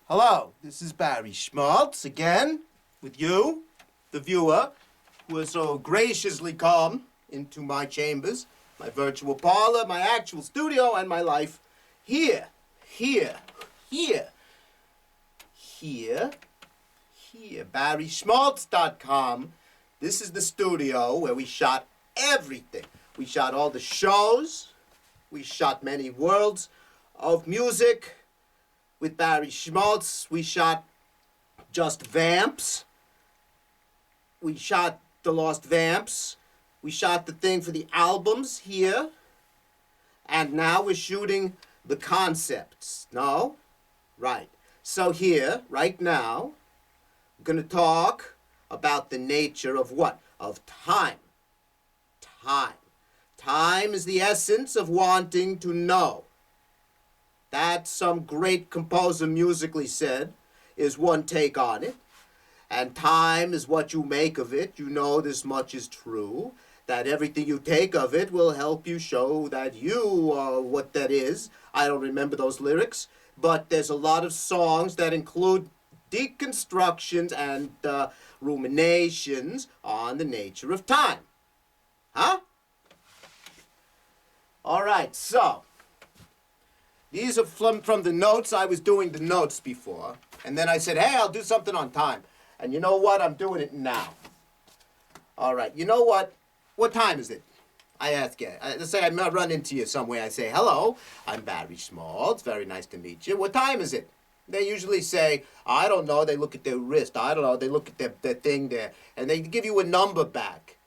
Hello, this is Barry Schmaltz again with you, the viewer, who has so graciously come into my chambers, my virtual parlor, my actual studio, and my life here, Barry Schmaltz .com. This is the studio where we shot everything. We shot all the shows. We shot many worlds of music. With Barry Schmaltz, we shot Just Vamps. We shot The Lost Vamps. We shot the thing for the albums here. And now we're shooting the concepts. No? Right. So here, right now, we're going to talk about the nature of what? Of time. Time. Time is the essence of wanting to know. That, some great composer musically said, is one take on it. And time is what you make of it. You know this much is true, that everything you take of it will help you show that you are what that is. I don't remember those lyrics, but there's a lot of songs that include deconstructions and ruminations on the nature of time. Huh? All right, so these are from the notes. I was doing the notes before, and then I said, hey, I'll do something on time. And you know what? I'm doing it now. All right, you know what? What time is it? I ask you. Let's say I run into you somewhere. I say, hello, I'm Barry Schmaltz. Very nice to meet you. What time is it? They usually say, I don't know. They look at their wrist. I don't know. They look at their thing there, and they give you a number back.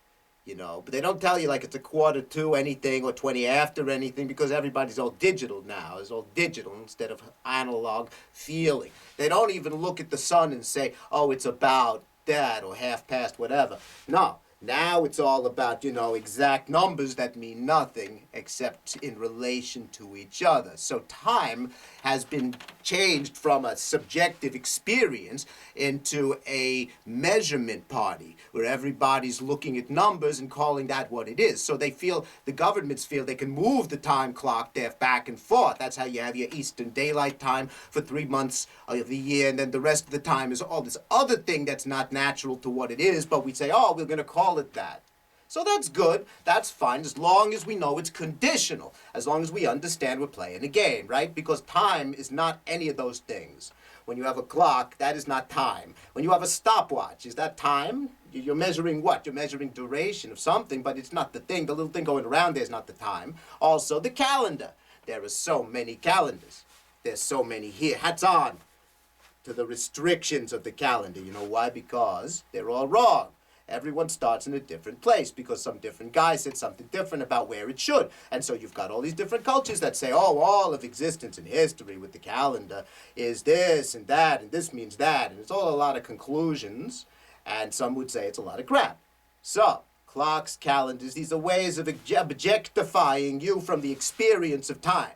You know, but they don't tell you like it's a quarter to anything or 20 after anything, because everybody's all digital now. It's all digital instead of analog feeling. They don't even look at the sun and say, oh, it's about that or half past whatever. No. Now it's all about, you know, exact numbers that mean nothing except in relation to each other. So time has been changed from a subjective experience into a measurement party where everybody's looking at numbers and calling that what it is. So they feel, the governments feel they can move the time clock there back and forth. That's how you have your Eastern Daylight Time for 3 months of the year, and then the rest of the time is all this other thing that's not natural to what it is, but we say, oh, we're going to call it that. So that's good, that's fine, as long as we know it's conditional, as long as we understand we're playing a game, right? Because time is not any of those things. When you have a clock, that is not time. When you have a stopwatch, is that time? You're measuring what? You're measuring duration of something, but it's not the thing. The little thing going around there is not the time. Also, the calendar. There are so many calendars. There's so many here. Hats on to the restrictions of the calendar. You know why? Because they're all wrong. Everyone starts in a different place because some different guy said something different about where it should. And so you've got all these different cultures that say, oh, all of existence and history with the calendar is this and that, and this means that. And it's all a lot of conclusions, and some would say it's a lot of crap. So, clocks, calendars, these are ways of objectifying you from the experience of time.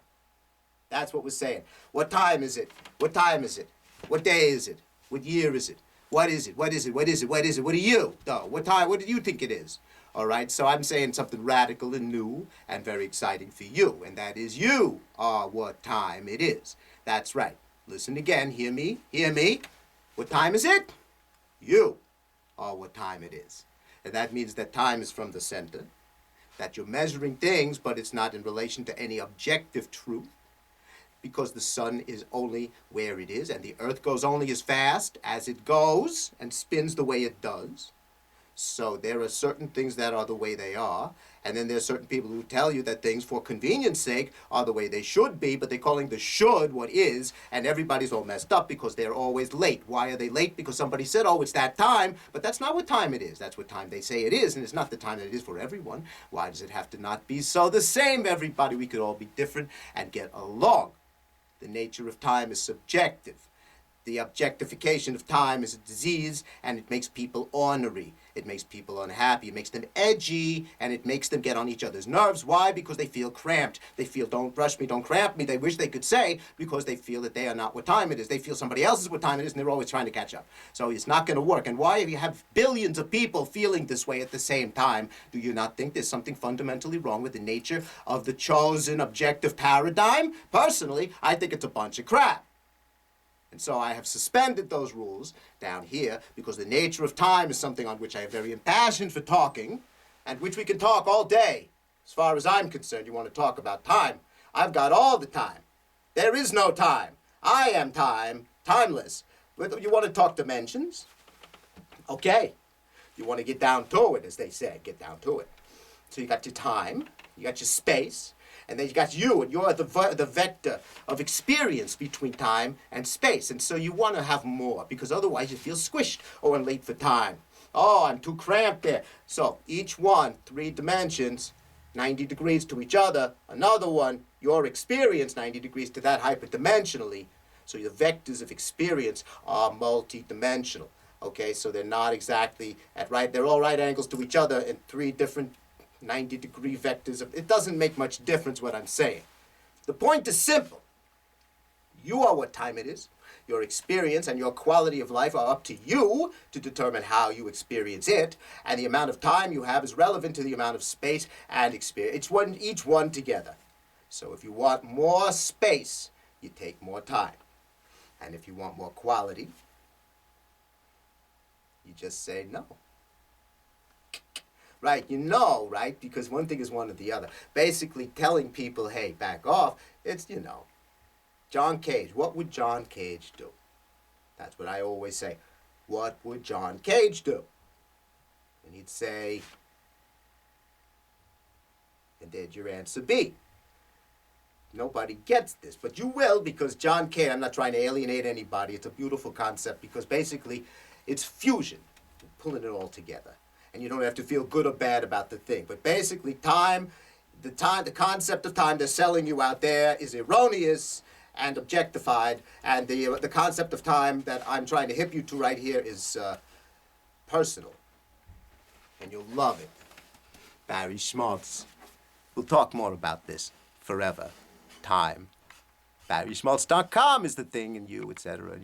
That's what we're saying. What time is it? What time is it? What day is it? What year is it? What is it? What is it? What is it? What is it? What are you? Though? What time? What do you think it is? All right, so I'm saying something radical and new and very exciting for you, and that is you are what time it is. That's right. Listen again. Hear me? Hear me? What time is it? You are what time it is. And that means that time is from the center, that you're measuring things, but it's not in relation to any objective truth, because the sun is only where it is, and the earth goes only as fast as it goes and spins the way it does. So there are certain things that are the way they are, and then there's certain people who tell you that things, for convenience sake, are the way they should be, but they're calling the should what is, and everybody's all messed up because they're always late. Why are they late? Because somebody said, oh, it's that time, but that's not what time it is. That's what time they say it is, and it's not the time that it is for everyone. Why does it have to not be so the same, everybody? We could all be different and get along. The nature of time is subjective. The objectification of time is a disease, and it makes people ornery. It makes people unhappy. It makes them edgy, and it makes them get on each other's nerves. Why? Because they feel cramped. They feel, don't rush me, don't cramp me. They wish they could say, because they feel that they are not what time it is. They feel somebody else is what time it is, and they're always trying to catch up. So it's not going to work. And why, if you have billions of people feeling this way at the same time, do you not think there's something fundamentally wrong with the nature of the chosen objective paradigm? Personally, I think it's a bunch of crap. And so I have suspended those rules down here because the nature of time is something on which I am very impassioned for talking, and which we can talk all day. As far as I'm concerned, you want to talk about time. I've got all the time. There is no time. I am time, timeless. You want to talk dimensions? Okay. You want to get down to it, as they say, get down to it. So you got your time, you got your space, and then you got you, and you're the vector of experience between time and space. And so you want to have more, because otherwise you feel squished. Oh, I'm late for time. Oh, I'm too cramped there. So each one, 3 dimensions, 90 degrees to each other. Another one, your experience, 90 degrees to that hyperdimensionally. So the vectors of experience are multi-dimensional. Okay, so they're not exactly they're all right angles to each other in 3 different 90-degree vectors. It doesn't make much difference what I'm saying. The point is simple. You are what time it is. Your experience and your quality of life are up to you to determine how you experience it, and the amount of time you have is relevant to the amount of space and experience. It's each one together. So if you want more space, you take more time. And if you want more quality, you just say no. Right, you know, right? Because one thing is one or the other. Basically telling people, hey, back off, it's, John Cage. What would John Cage do? That's what I always say. What would John Cage do? And he'd say, and there'd your answer be. Nobody gets this, but you will, because John Cage, I'm not trying to alienate anybody, it's a beautiful concept, because basically it's fusion, pulling it all together. And you don't have to feel good or bad about the thing. But basically the concept of time they're selling you out there is erroneous and objectified, and the concept of time that I'm trying to hip you to right here is personal. And you'll love it. Barry Schmaltz. We'll talk more about this forever. Time. Barry Schmaltz.com is the thing, and you, etc.,